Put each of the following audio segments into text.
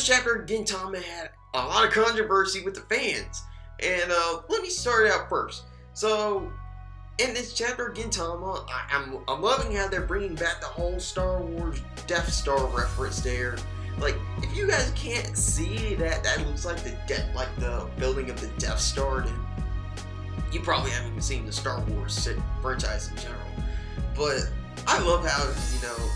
chapter of Gintama had a lot of controversy with the fans. And let me start out first. So, in this chapter of Gintama, I'm loving how they're bringing back the whole Star Wars Death Star reference there. Like, if you guys can't see that, that looks like the building of the Death Star, then you probably haven't even seen the Star Wars franchise in general. But I love how, you know,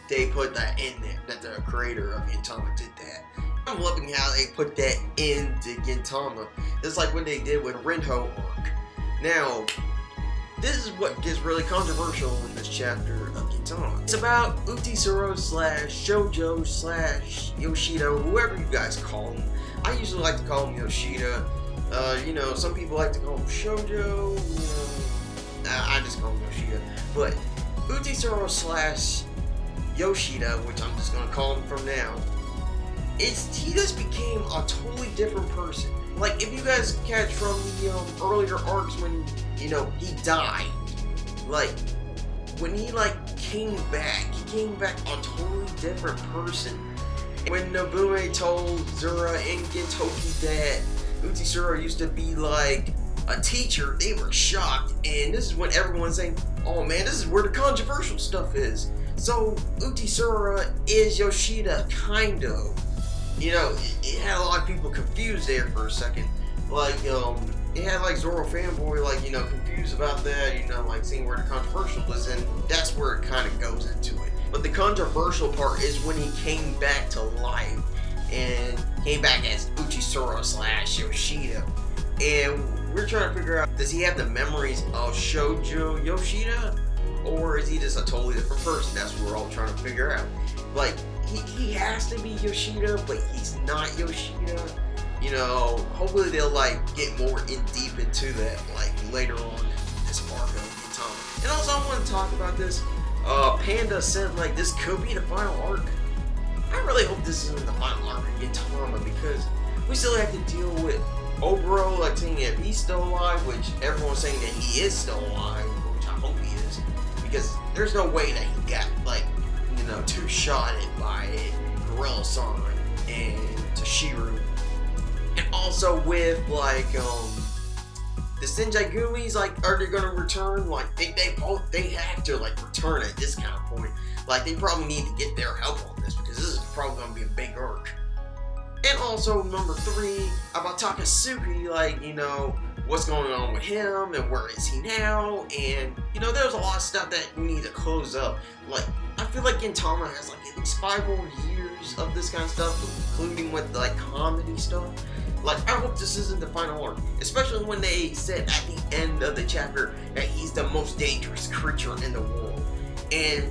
they put that in there, that the creator of Gintama did that. I'm loving how they put that into Gintama. It's like what they did with Renho arc. Now, this is what gets really controversial in this chapter of Gintama. It's about Utsuro / Shoujo / Yoshida, whoever you guys call him. I usually like to call him Yoshida. You know, some people like to call him Shoujo. I just call him Yoshida. But Utsuro / Yoshida, which I'm just gonna call him from now, he just became a totally different person. Like, if you guys catch from the earlier arcs when, you know, he died, like, when he, like, came back a totally different person. When Nobume told Zura and Gintoki that Utsuro used to be, like, a teacher, they were shocked, and this is when everyone's saying, oh man, this is where the controversial stuff is. So, Utsuro is Yoshida, kind of. You know, it had a lot of people confused there for a second. Like, it had, like, Zoro fanboy, like, you know, confused about that, you know, like, seeing where the controversial is, and that's where it kind of goes into it. But the controversial part is when he came back to life, and came back as Utsuro / Yoshida. And we're trying to figure out, does he have the memories of Shoujo Yoshida? Or is he just a totally different person? That's what we're all trying to figure out. Like, he has to be Yoshida, but he's not Yoshida. You know, hopefully they'll, like, get more in deep into that, like, later on in this arc of Gintama. And also, I want to talk about this. Panda said, like, this could be the final arc. I really hope this isn't the final arc of Gintama, because we still have to deal with Oboro, like, saying if he's still alive, which everyone's saying that he is still alive, which I hope he is, because there's no way that he got, like, you know, two-shotted by Gorilla-san and Toshiru. And also with, like, the Senjai Gumis, like, are they gonna return? Like, they have to, like, return at this kind of point. Like, they probably need to get their help on this, because this is probably gonna be a big arc. And also, number 3, about Takasugi, like, you know, what's going on with him, and where is he now, and, you know, there's a lot of stuff that we need to close up. Like, I feel like Gintama has, like, at least 5 more years of this kind of stuff, including with, like, comedy stuff. Like, I hope this isn't the final arc, especially when they said at the end of the chapter that he's the most dangerous creature in the world. And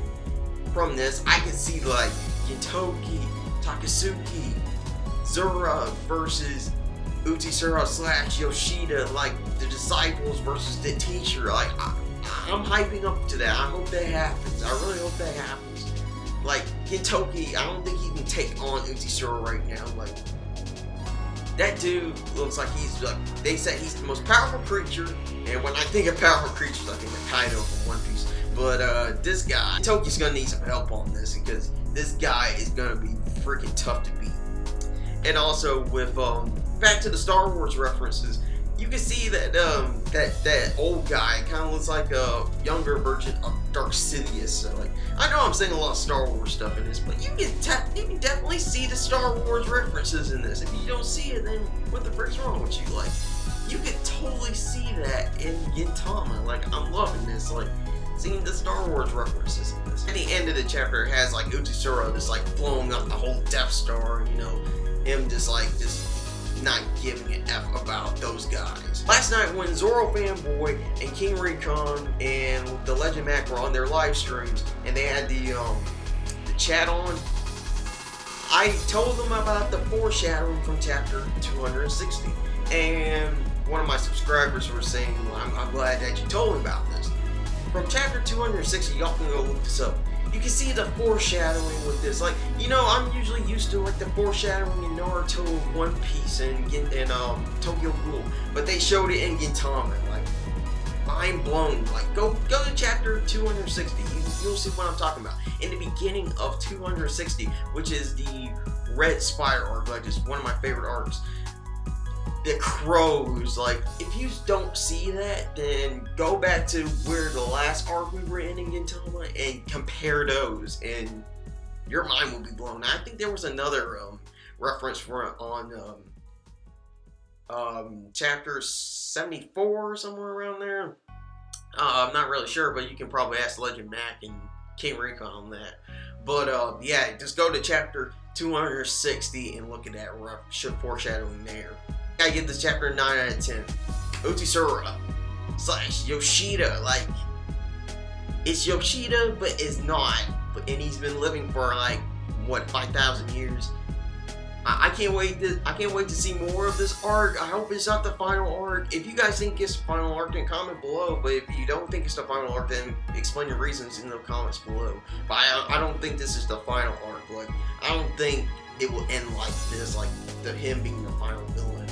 from this, I can see, like, Gintoki, Takasugi, Zura versus Utsuro / Yoshida, like, the disciples versus the teacher. Like, I'm hyping up to that. I hope that happens. I really hope that happens. Like, Gintoki, I don't think he can take on Utsuro right now. Like, that dude looks like he's, like, they said he's the most powerful creature, and when I think of powerful creatures, I think of Kaido from One Piece. But this guy, Gintoki's gonna need some help on this, because this guy is gonna be freaking tough to beat. And also with back to the Star Wars references, you can see that that old guy kind of looks like a younger version of Dark Sidious. So, like, I know I'm saying a lot of Star Wars stuff in this, but you can definitely see the Star Wars references in this. If you don't see it, then what the frick's wrong with you? Like, you can totally see that in Gintama. Like, I'm loving this. Like, seeing the Star Wars references in this. At the end of the chapter, it has, like, Utsuro just, like, blowing up the whole Death Star, you know, him just, like, just not giving an F about those guys. Last night when Zoro Fanboy and King Recon and the Legend Mac were on their live streams and they had the chat on, I told them about the foreshadowing from chapter 260, and one of my subscribers were saying, well, I'm glad that you told me about this. From chapter 260, y'all can go look this up. You can see the foreshadowing with this. Like, you know, I'm usually used to, like, the foreshadowing in Naruto, One Piece, and Tokyo Ghoul, but they showed it in Gintama. Like, mind blown. Like, go to chapter 260. you'll see what I'm talking about. In the beginning of 260, which is the Red Spire arc, like just one of my favorite arcs. The crows, like, if you don't see that, then go back to where the last arc we were in Gintama and compare those, and your mind will be blown. I think there was another reference for on chapter 74 or somewhere around there. I'm not really sure, but you can probably ask Legend Mac and King Recon on that. But yeah, just go to chapter 260 and look at that rough foreshadowing there. I give this chapter a 9 out of 10. Utsuro / Yoshida, like, it's Yoshida, but it's not. And he's been living for like what, 5,000 years. I can't wait to see more of this arc. I hope it's not the final arc. If you guys think it's the final arc, then comment below. But if you don't think it's the final arc, then explain your reasons in the comments below. But I don't think this is the final arc. Like, I don't think it will end like this, like him being the final villain.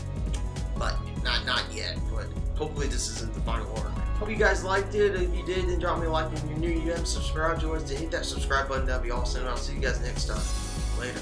But not yet. But hopefully this isn't the final arc. Hope you guys liked it. If you did, then drop me a like. If you're new, you haven't subscribed to us, then hit that subscribe button. That'd be awesome. And I'll see you guys next time. Later.